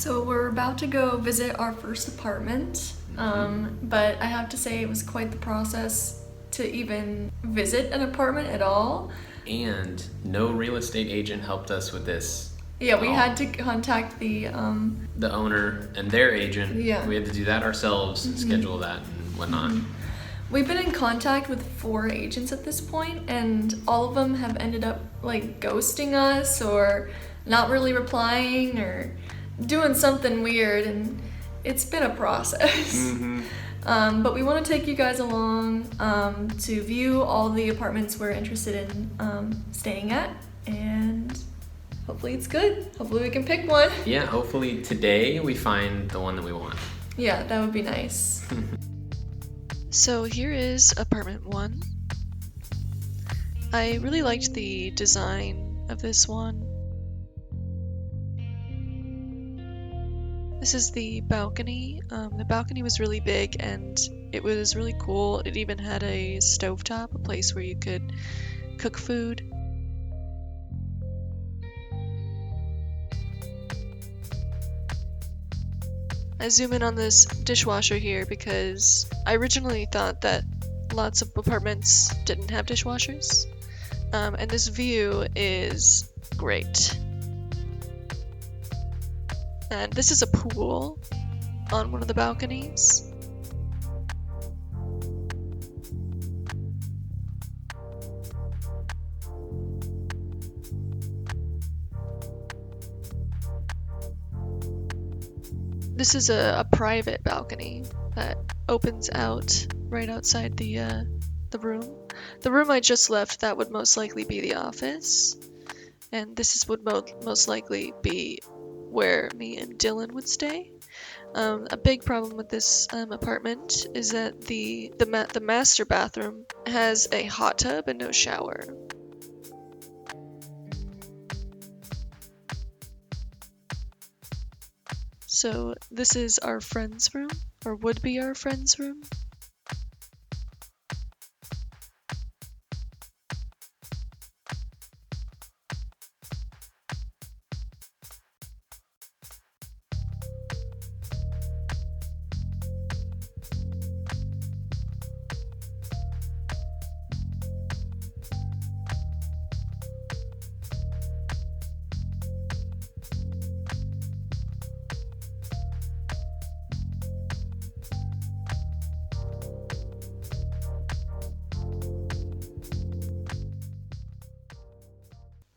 So we're about to go visit our first apartment, but I have to say it was quite the process to even visit an apartment at all. And no real estate agent helped us with this. Yeah, we had to contact the owner and their agent. Yeah. We had to do that ourselves, schedule that and whatnot. We've been in contact with 4 agents at this point, and all of them have ended up like ghosting us or not really replying or doing something weird, and it's been a process. But we want to take you guys along to view all the apartments we're interested in staying at, and hopefully it's good. Hopefully we can pick one. Yeah, hopefully today we find the one that we want. Yeah, that would be nice. So here is apartment 1. I really liked the design of this one. This is the balcony. The balcony was really big and it was really cool. It even had a stovetop, a place where you could cook food. I zoom in on this dishwasher here because I originally thought that lots of apartments didn't have dishwashers. And this view is great. And this is a pool on one of the balconies. This is a private balcony that opens out right outside the room. The room I just left, that would most likely be the office. And this would most likely be where me and Dylan would stay. A big problem with this apartment is that the master bathroom has a hot tub and no shower. So this is our friend's room, or would be our friend's room.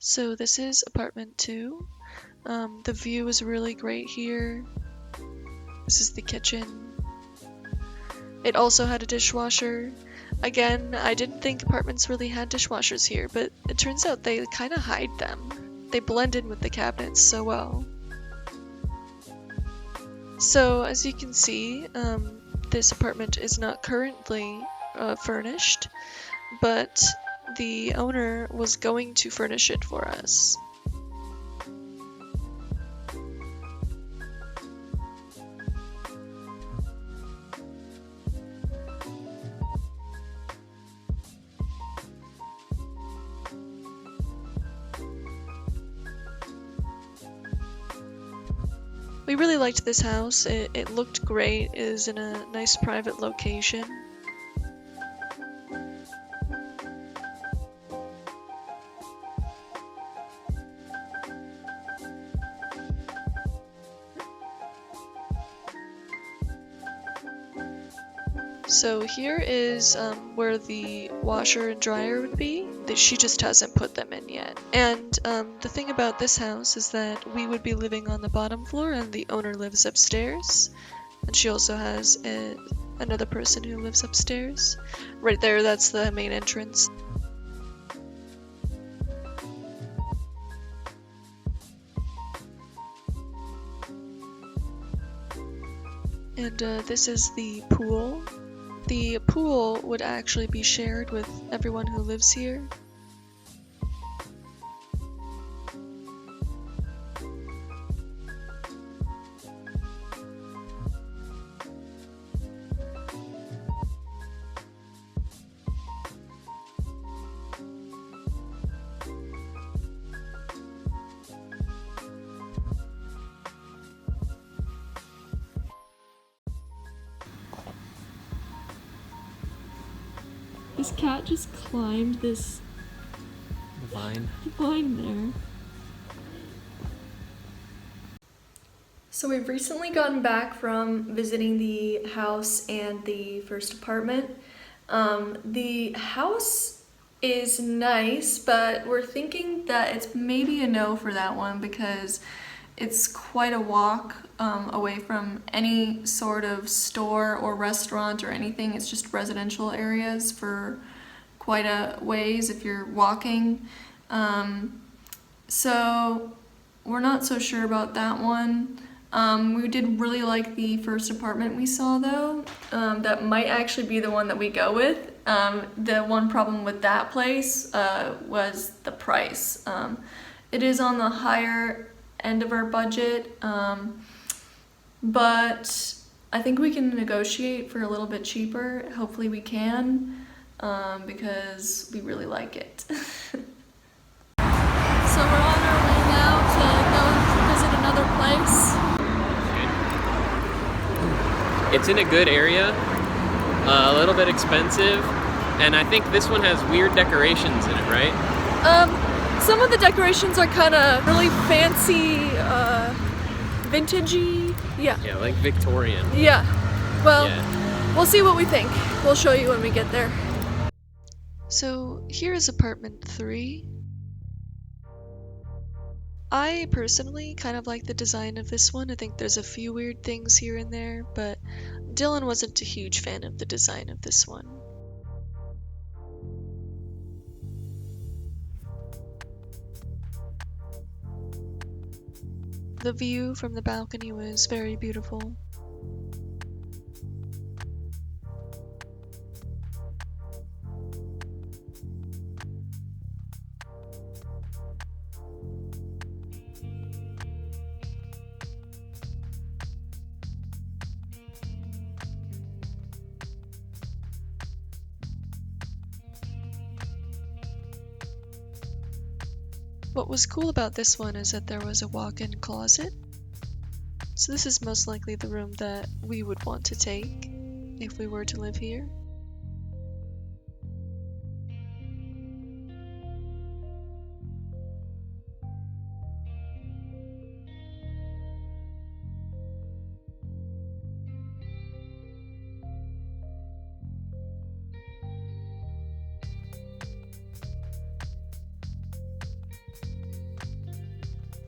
So this is apartment 2. The view is really great here. This is the kitchen. It also had a dishwasher. Again, I didn't think apartments really had dishwashers here, but it turns out they kind of hide them. They blend in with the cabinets so well. So as you can see, this apartment is not currently furnished, but the owner was going to furnish it for us. We really liked this house. It looked great. It is in a nice private location. So here is where the washer and dryer would be. She just hasn't put them in yet. And the thing about this house is that we would be living on the bottom floor and the owner lives upstairs. And she also has another person who lives upstairs. Right there, that's the main entrance. And this is the pool. The pool would actually be shared with everyone who lives here. This cat just climbed this Vine. vine there. So we've recently gotten back from visiting the house and the first apartment. The house is nice, but we're thinking that it's maybe a no for that one because it's quite a walk away from any sort of store or restaurant or anything. It's just residential areas for quite a ways if you're walking. So we're not so sure about that one. We did really like the first apartment we saw though. That might actually be the one that we go with. The one problem with that place was the price. It is on the higher end of our budget, but I think we can negotiate for a little bit cheaper. Hopefully we can, because we really like it. So we're on our way now to go visit another place. It's in a good area, a little bit expensive, and I think this one has weird decorations in it, right? Some of the decorations are kind of really fancy, vintagey. Yeah. Yeah, like Victorian. Yeah. Well, Yeah. we'll see what we think. We'll show you when we get there. So here is apartment 3. I personally kind of like the design of this one. I think there's a few weird things here and there, but Dylan wasn't a huge fan of the design of this one. The view from the balcony was very beautiful. What was cool about this one is that there was a walk-in closet. So this is most likely the room that we would want to take if we were to live here.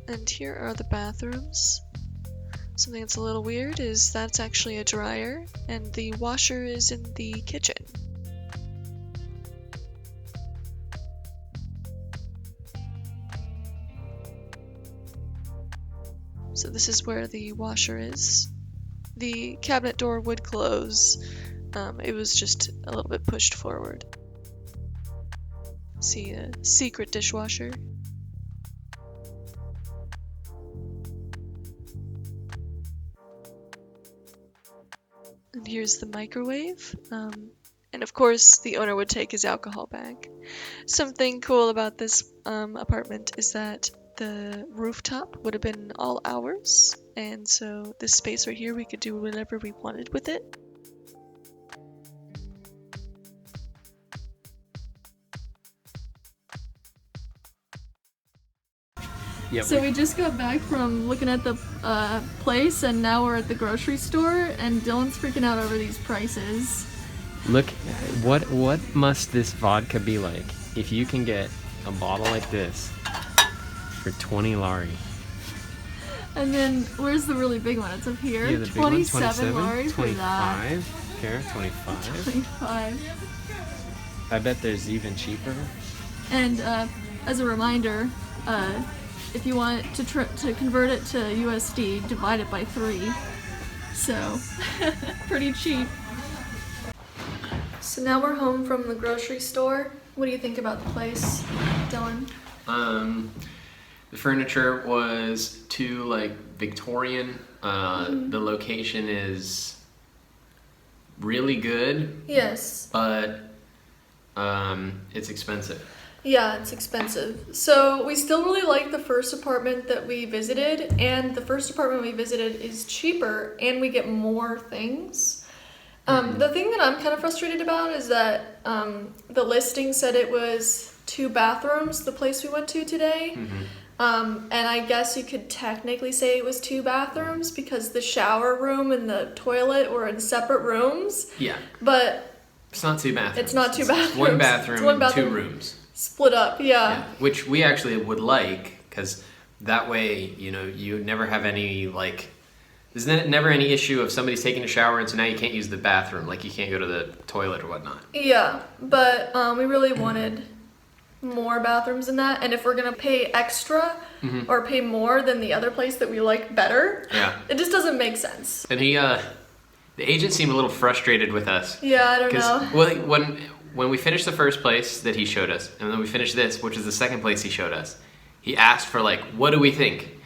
And here are the bathrooms. Something that's a little weird is that's actually a dryer, and the washer is in the kitchen. So this is where the washer is. The cabinet door would close. It was just a little bit pushed forward. See a secret dishwasher. And here's the microwave. And of course, the owner would take his alcohol bag. Something cool about this apartment is that the rooftop would have been all ours. And so this space right here, we could do whatever we wanted with it. Yep. So we just got back from looking at the place, and now we're at the grocery store, and Dylan's freaking out over these prices. Look, what must this vodka be like if you can get a bottle like this for 20 lari? And then where's the really big one? It's up here. Yeah, the big one, 27 lari for that. 25. Here, 25. 25. I bet there's even cheaper. And as a reminder, if you want to convert it to USD, divide it by 3. So, pretty cheap. So now we're home from the grocery store. What do you think about the place, Dylan? The furniture was too like Victorian. The location is really good. Yes. But it's expensive. Yeah, it's expensive. So we still really like the first apartment that we visited, and the first apartment we visited is cheaper and we get more things. The thing that I'm kind of frustrated about is that the listing said it was 2 bathrooms, the place we went to today. And I guess you could technically say it was 2 bathrooms because the shower room and the toilet were in separate rooms. Yeah. But it's not 2 bathrooms. It's not 2 bathrooms. It's one bathroom, It's one and bathroom 2 rooms. Split up, yeah. Which we actually would like, because that way, you never have any, like, there's never any issue of somebody's taking a shower and so now you can't use the bathroom, like you can't go to the toilet or whatnot. Yeah, but we really wanted more bathrooms than that, and if we're gonna pay extra or pay more than the other place that we like better, it just doesn't make sense. And the agent seemed a little frustrated with us. Yeah, I don't know. Well, when we finished the first place that he showed us, and then we finished this, which is the second place he showed us, he asked for, like, what do we think?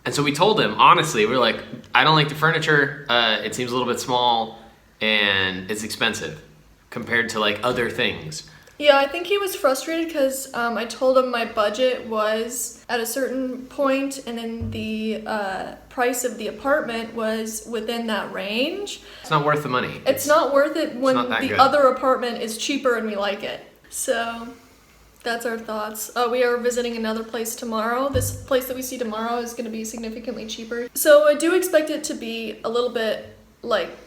And so we told him, honestly, we're like, I don't like the furniture, it seems a little bit small, and it's expensive compared to, like, other things. Yeah, I think he was frustrated because I told him my budget was at a certain point, and then the price of the apartment was within that range. It's not worth the money. It's not worth it when the good. other apartment is cheaper and we like it. So that's our thoughts. We are visiting another place tomorrow. This place that we see tomorrow is going to be significantly cheaper. So I do expect it to be a little bit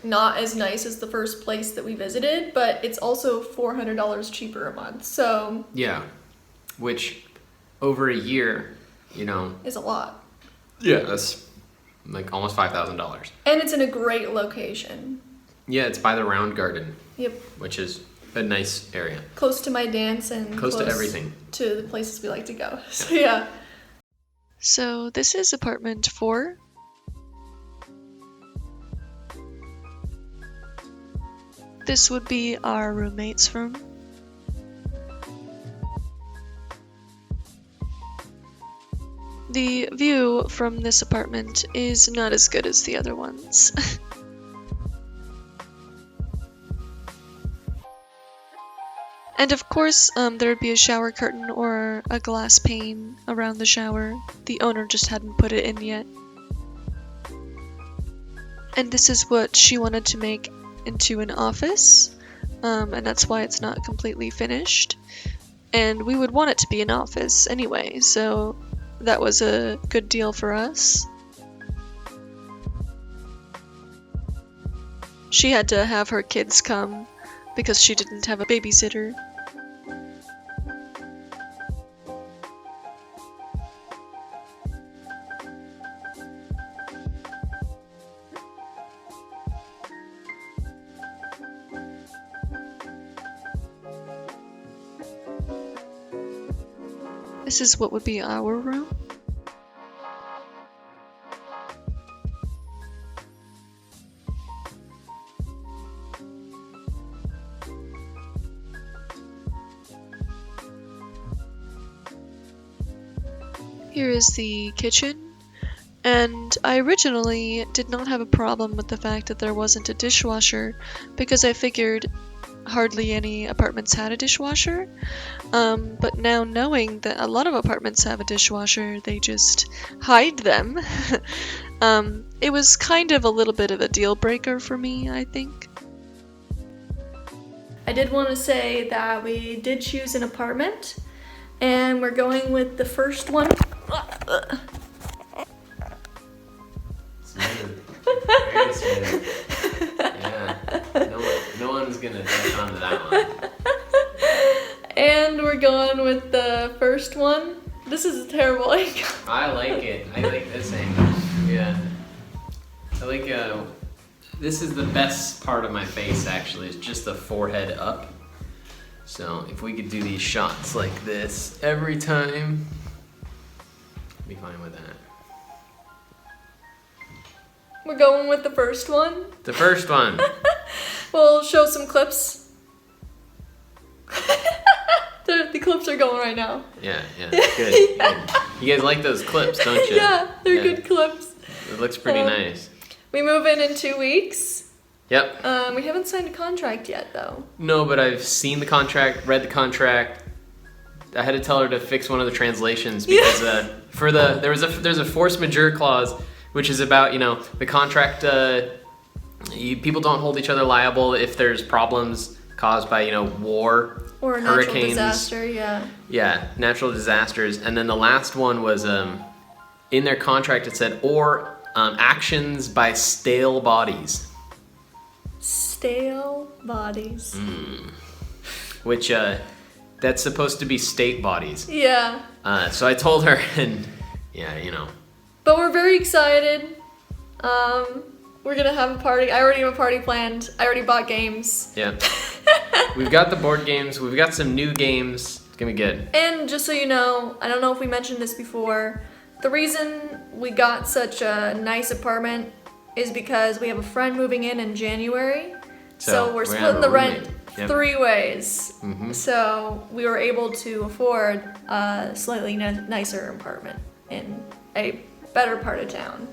not as nice as the first place that we visited, but it's also $400 cheaper a month. So yeah, which over a year, is a lot. Yeah, that's like almost $5,000. And it's in a great location. Yeah, it's by the Round Garden. Yep. Which is a nice area. Close to my dance and close to everything. To the places we like to go. So yeah. So this is apartment 4. This would be our roommate's room. The view from this apartment is not as good as the other ones. And of course, there would be a shower curtain or a glass pane around the shower. The owner just hadn't put it in yet. And this is what she wanted to make into an office, and that's why it's not completely finished. And we would want it to be an office anyway, so that was a good deal for us. She had to have her kids come because she didn't have a babysitter. This is what would be our room. Here is the kitchen, and I originally did not have a problem with the fact that there wasn't a dishwasher because I figured hardly any apartments had a dishwasher, but now knowing that a lot of apartments have a dishwasher, they just hide them. It was kind of a little bit of a deal breaker for me, I think. I did want to say that we did choose an apartment, and we're going with the first one. Smooth. Very smooth. Yeah. No one's gonna touch on to that one. And we're going with the first one. This is a terrible angle. I like it. I like this angle. Yeah. I like this is the best part of my face actually, it's just the forehead up. So if we could do these shots like this every time, I'd be fine with that. We're going with the first one. The first one. We'll show some clips. The clips are going right now. Yeah, good. You guys like those clips, don't you? Yeah, they're good clips. It looks pretty nice. We move in 2 weeks. Yep. We haven't signed a contract yet, though. No, but I've seen the contract, read the contract. I had to tell her to fix one of the translations because there's a force majeure clause, which is about the contract People don't hold each other liable if there's problems caused by, war, Or a natural hurricanes. disaster, yeah. Yeah, natural disasters. And then the last one was in their contract it said, or actions by stale bodies. Stale bodies. Which, that's supposed to be state bodies. Yeah. So I told her, and yeah, But we're very excited. We're gonna have a party. I already have a party planned. I already bought games. Yeah. We've got the board games. We've got some new games. It's gonna be good. And just so you know, I don't know if we mentioned this before, the reason we got such a nice apartment is because we have a friend moving in January. So we're gonna splitting have the a rent roommate. Yep. 3 ways. Mhm. So we were able to afford a slightly nicer apartment in a better part of town.